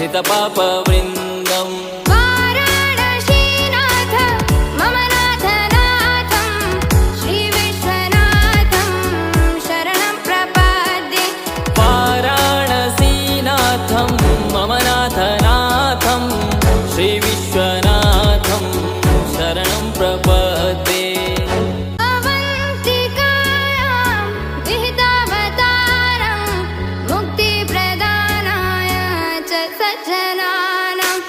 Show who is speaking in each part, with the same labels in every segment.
Speaker 1: वर्धितपापवृन्दम्
Speaker 2: वाराणसीनाथ मम नाथनाथं श्रीविश्वनाथं शरणं प्रपद्ये।
Speaker 1: वाराणसीनाथं मम नाथनाथं श्रीविश्वनाथं शरणं प्रपद्ये।
Speaker 2: अवन्तिकायां विहितावतारं मुक्तिप्रदानाय च सज्जनानाम्।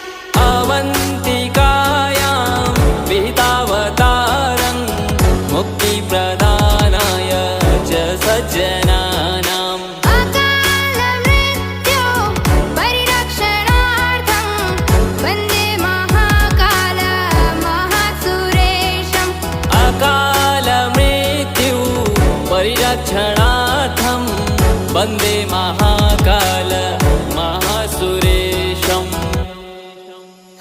Speaker 1: अवन्तिकायां विहितावतारं मुक्तिप्रदानाय च सज्जनानाम्।
Speaker 2: अकालमृत्यो परिरक्षणार्थं वन्दे महाकाल महासुरेशम्।
Speaker 1: अकालमृत्यु परिरक्षणार्थं वन्दे महाकाल महासुरेशम्।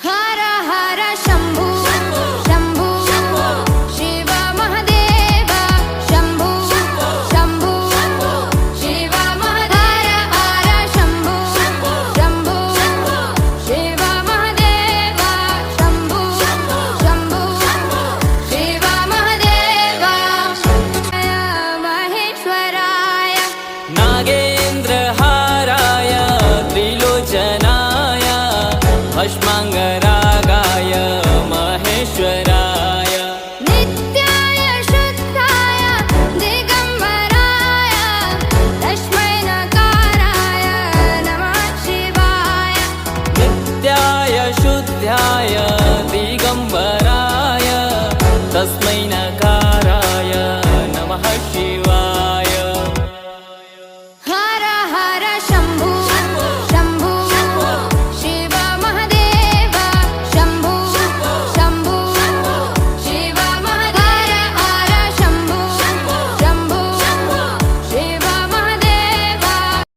Speaker 2: हर हर शम्भु शम्भु शिव महादेव शम्भु शम्भु शिव महादेव। हर शम्भु शम्भु शिव महादेव शम्भु शम्भु शिव महादेव। महेश्वराय
Speaker 1: नागेन्द्रहाराय त्रिलोचनाय भस्माङ्गरागाय महेश्वराय।
Speaker 2: नित्याय शुद्धाय दिगम्बराय तस्मै नकाराय नमः शिवाय।
Speaker 1: नित्याय शुद्धाय दिगम्बराय तस्मै